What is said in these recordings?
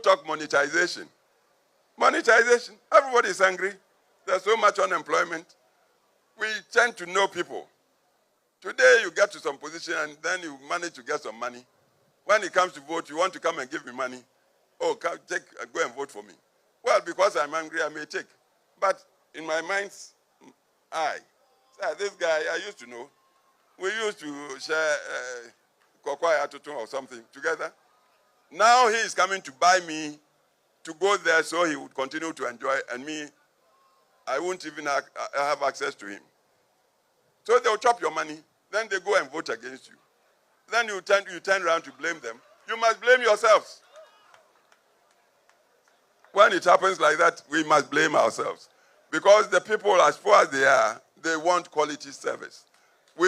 talk monetization. Monetization. Everybody is angry. There's so much unemployment. We tend to know people. Today you get to some position and then you manage to get some money. When it comes to vote, you want to come and give me money. Oh, go and vote for me. Well, because I'm angry, I may take. But in my mind's eye, this guy I used to know, we used to share Kokwai Adu Twum or something together. Now he is coming to buy me to go there so he would continue to enjoy, and me, I won't even have access to him. So they'll chop your money, then they go and vote against you. Then you turn around to blame them. You must blame yourselves. When it happens like that, we must blame ourselves. Because the people, as poor as they are, they want quality service.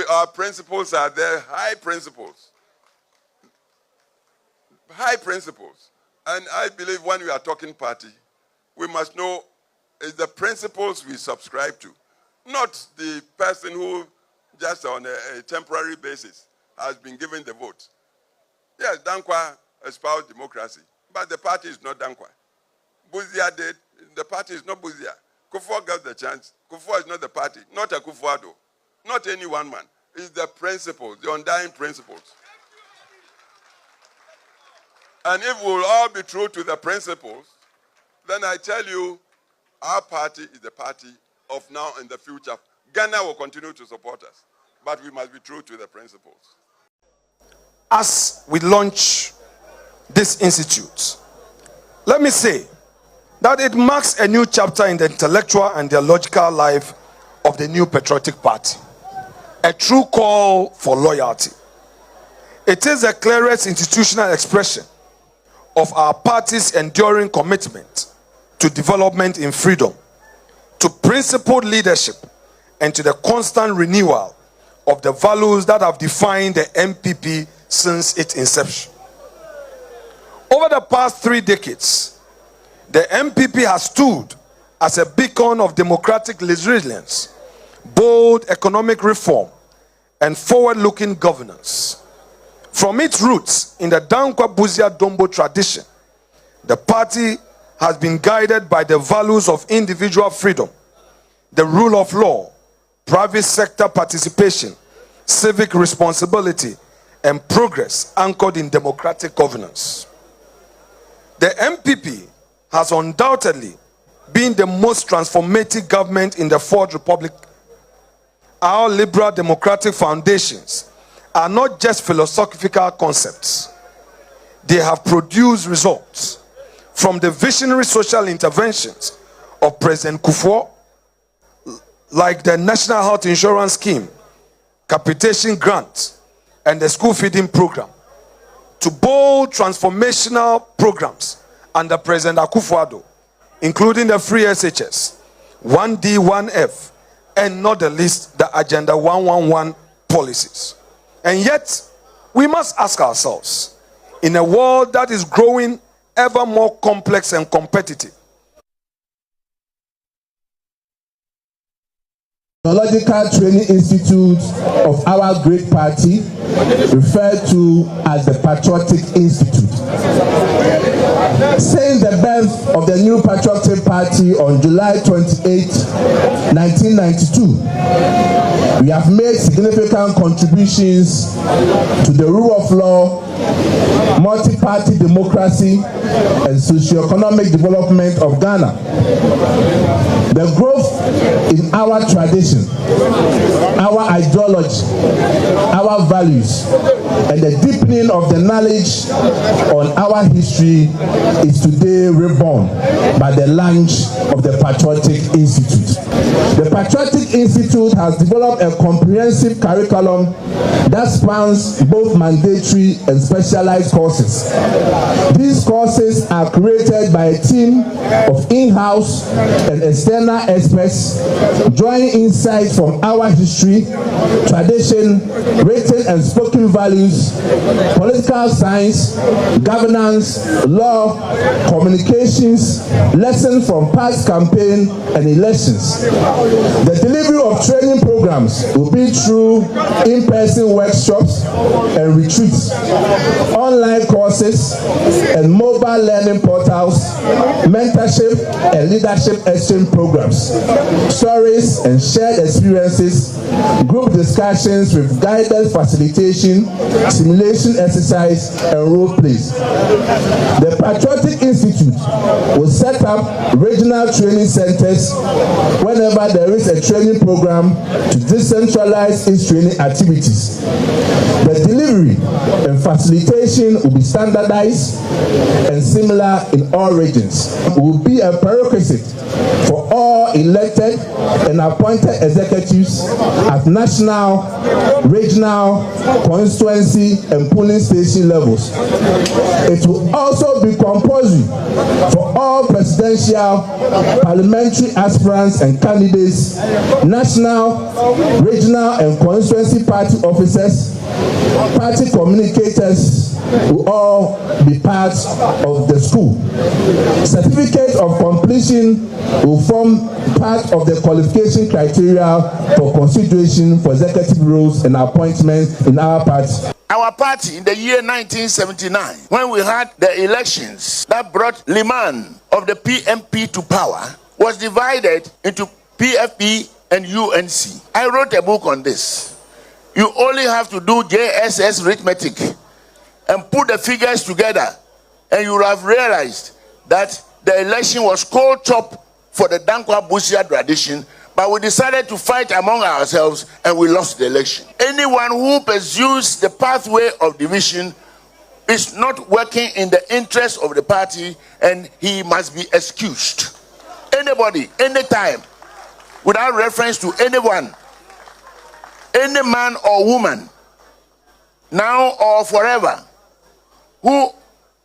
Our principles are there, high principles. High principles. And I believe when we are talking party, we must know it's the principles we subscribe to, not the person who just on a temporary basis has been given the vote. Yes, Danquah espoused democracy, but the party is not Danquah. Buzia did, the party is not Buzia. Kuffour got the chance. Kuffour is not the party, not a Kuffour, not any one man. It's the principles, the undying principles. And if we'll all be true to the principles, then I tell you, our party is the party of now and the future. Ghana will continue to support us, but we must be true to the principles. As we launch this institute, let me say that it marks a new chapter in the intellectual and theological life of the new patriotic party, a true call for loyalty. It is the clearest institutional expression of our party's enduring commitment to development in freedom, to principled leadership, and to the constant renewal of the values that have defined the NPP since its inception. Over the past 3 decades, the NPP has stood as a beacon of democratic resilience, bold economic reform, and forward-looking governance. From its roots in the Danquah Buzia Dombo tradition, the party has been guided by the values of individual freedom, the rule of law, private sector participation, civic responsibility, and progress anchored in democratic governance. The NPP has undoubtedly been the most transformative government in the Fourth Republic. Our liberal democratic foundations are not just philosophical concepts. They have produced results from the visionary social interventions of President Kuffour, like the National Health Insurance Scheme, capitation grants, and the school feeding program, to bold transformational programs under President Akufo-Addo, including the free SHS, 1D, 1F, and not the least, the Agenda 111 policies. And yet, we must ask ourselves, in a world that is growing ever more complex and competitive, Theological Training Institute of our great party, referred to as the Patriotic Institute. Since the birth of the new Patriotic Party on July 28, 1992, we have made significant contributions to the rule of law, multi-party democracy, and socio-economic development of Ghana. The growth in our tradition, our ideology, our values, and the deepening of the knowledge on our history is today reborn by the launch of the Patriotic Institute. The Patriotic Institute has developed a comprehensive curriculum that spans both mandatory and specialized courses. These courses are created by a team of in-house and external experts, drawing insights from our history, history, tradition, written and spoken values, political science, governance, law, communications, lessons from past campaign and elections. The delivery of training programs will be through in-person workshops and retreats, online courses and mobile learning portals, mentorship and leadership exchange programs, stories and shared experiences, group discussions with guided facilitation, simulation exercise, and role plays. The Patriotic Institute will set up regional training centers whenever there is a training program to decentralize its training activities. The delivery and facilitation will be standardized and similar in all regions. It will be a prerequisite for all elected and appointed executives at national, regional, constituency, and polling station levels. It will also be compulsory for all presidential, parliamentary aspirants and candidates, national, regional, and constituency party officers, party communicators will all be part of the school. Certificate of completion will form part of the qualification criteria for consideration for executive roles and appointments in our party. Our party in the year 1979, when we had the elections that brought Liman of the PMP to power, was divided into PFP and UNC. I wrote a book on this. You only have to do JSS arithmetic and put the figures together, and you will have realized that the election was cold chop for the Danquah Busia tradition, but we decided to fight among ourselves and we lost the election. Anyone who pursues the pathway of division is not working in the interest of the party, and he must be excused. Anybody, anytime, without reference to anyone, any man or woman, now or forever, who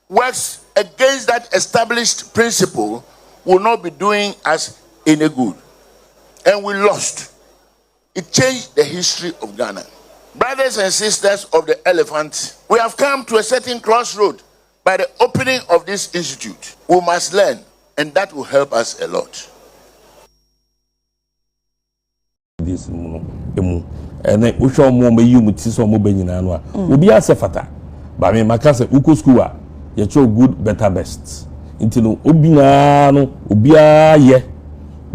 works against that established principle will not be doing us any good. And we lost. It changed the history of Ghana. Brothers and sisters of the elephant, we have come to a certain crossroad by the opening of this institute. We must learn, and that will help us a lot. And then we show more you with so more benyana no obi asefata ba me makase uko school a ye show good better best until no obi na no obi aye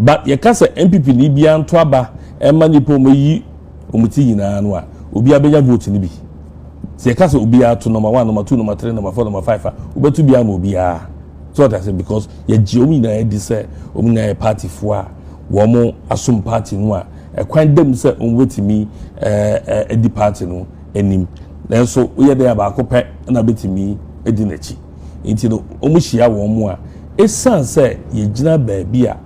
but ye kase NPP ni bia nto aba e ma ni po yi omuti nyina no a obi abenya vote ni bi se ye kase obi ato number 1 number 2 number 3 number 4 number 5 obetu bia no obi a so that I say because ye ji omi na e di say omi na e party fo a wo mo asum party no a a quite them say on with me a party no enim then so we are there about copy and a bit me a dinachi into omushia womwa a son say ye jina baby a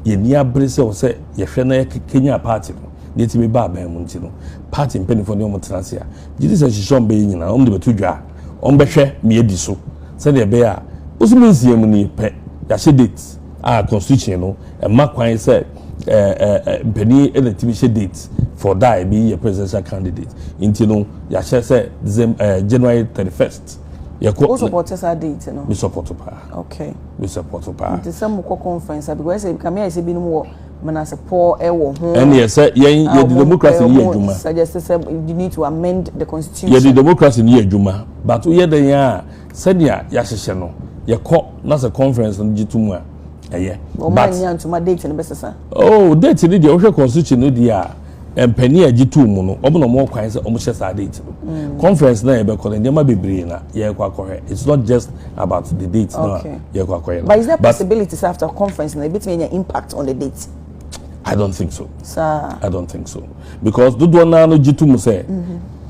ye near bristle say ye fena Kenya party no need to be baba muntino party in penny for the omotrasia Jesus as she shone being in on the betudra on beshe me ediso said the bear also means ye money pet ya she dates constitution no and mark wine said penny election date for that be a presidential candidate into no ya share say January 31st ya ko support us date no we support pa okay we support pa the some conference because say come here say bi no mana support e wo ho and yes say yen the democracy ni adwuma suggest say you need to amend the constitution yeah the democracy ni adwuma but we den ya said ya hyehyɛ no ya ko na say conference no gitumu a yeah, but date in the oh, date in the constitution no dia penny G2 no obo more kwan say omo share date conference na e be call ndema bebre na ye kwa correct. It's not just about the date no ye kwa correct. But is there possibilities after conference na bit any impact on the date? I don't think so. Sir, I don't think so because do na no G2 mo say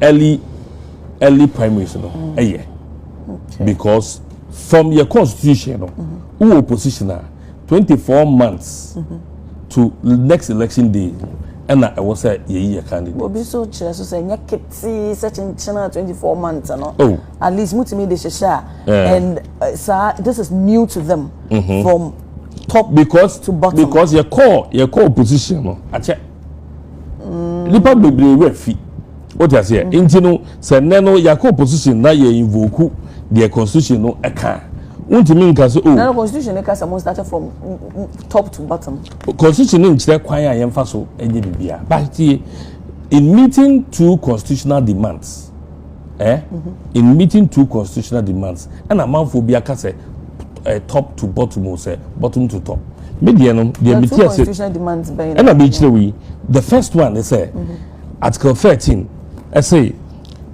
early primaries no yeah. Because from your constitution no who opposition 24 months to next election day, and I was a year candidate. Will be so so say such in channel 24 months, no? Oh, at least mutimi de share, and sir, this is new to them from top because to bottom. Because your core opposition, no, I check. nipa bebre we fi what you say nti no se ne no yakọ position na ye invoke the constitution no eka untimi nka so na the constitution e ka some started from top to bottom constitution in kire kwan ya yemfa so enye bibia but in meeting two constitutional demands in meeting two constitutional demands and a man for be aka say top to bottom or say bottom to top media no the constitutional demands by and be kire we the first one they say article 13 I say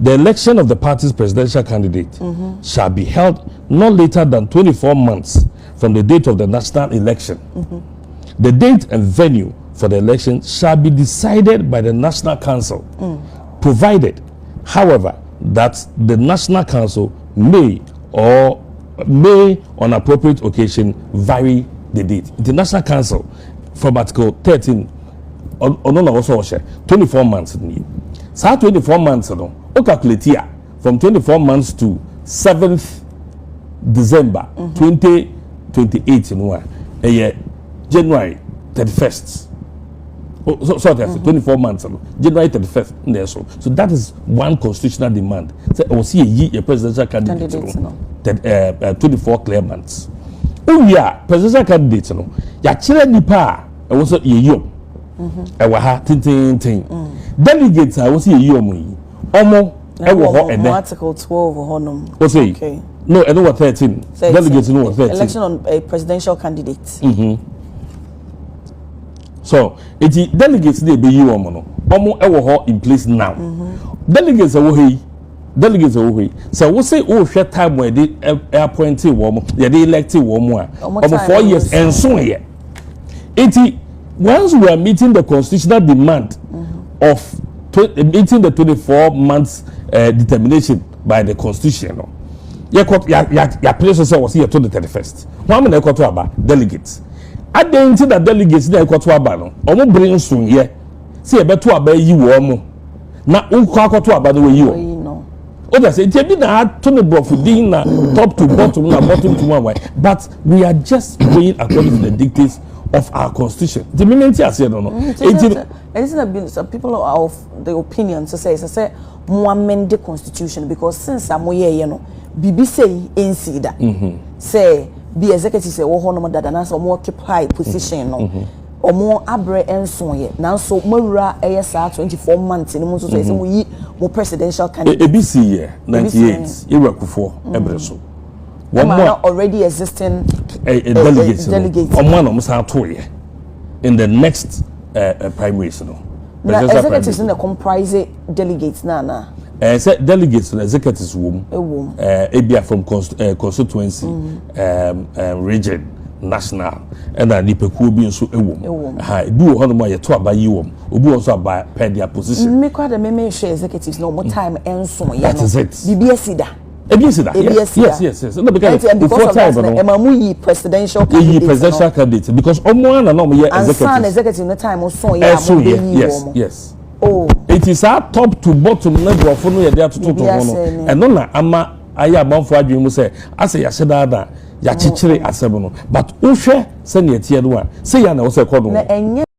the election of the party's presidential candidate shall be held not later than 24 months from the date of the national election. The date and venue for the election shall be decided by the National Council, provided, however, that the National Council may on appropriate occasion vary the date. The National Council from Article 13 also 24 months. So 24 months no o calculate here from 24 months to 7th December 2028 no January 31st. So that's 24 months no January 31st there so that is one constitutional demand. Say o see a presidential candidate no 24 clear months. Oh yeah, presidential candidate no ya kire nipa e wo so ye yom ewa ha tin delegates I was here yomo omo ewo ho ene article 12 honum okay no and what 13 delegates no 13 election on a presidential candidate so it delegates dey be yomo no omo ewo ho in place now delegates ewo he so we say o hwe time we dey appointed wo mo ye dey elected wo mo a omo 4 years enso ye once we are meeting the constitutional demand of meeting the 24 months determination by the constitution, ya place say was here to the 31st. One minute to about delegates. I didn't that delegates na to about no. Omo bring soon here. See beto aba yi wo mo. Na unko to about the way you. O that say it be na to the bro din na top to bottom na bottom to one way. But we are just going according to the dictates of our constitution. The moment I said no. Isn't been some people are of the opinion to say more amend the constitution because since I'm here, BB say NC that say be executive say wo hono dada na so more occupy position no or more abre enso ye now so mawura esa 24 months ni mo so say mo yi mo presidential candidate ABC year 98 Prez Kuffour ebre so one more already existing delegates one of them to in the next primaries no na executives in the comprise delegates na say delegates and executives wom ebia from constituency region national and na nipekuo bi nso ewom ha ebi wo hono ma ye to aba yi wom obi won so aba per their position me kwa the me share executives no more time enso ye no BBS da yes no because before time no emamu yi presidential candidate because omo na no ye executive no time so ye yes it is our top to bottom na grofo no ye dey atoto no and no na ama aya banfo adwen mu say ase ya hyeda ya chichire asem no but wo hwe se ne tie no a se ya na wo se kodo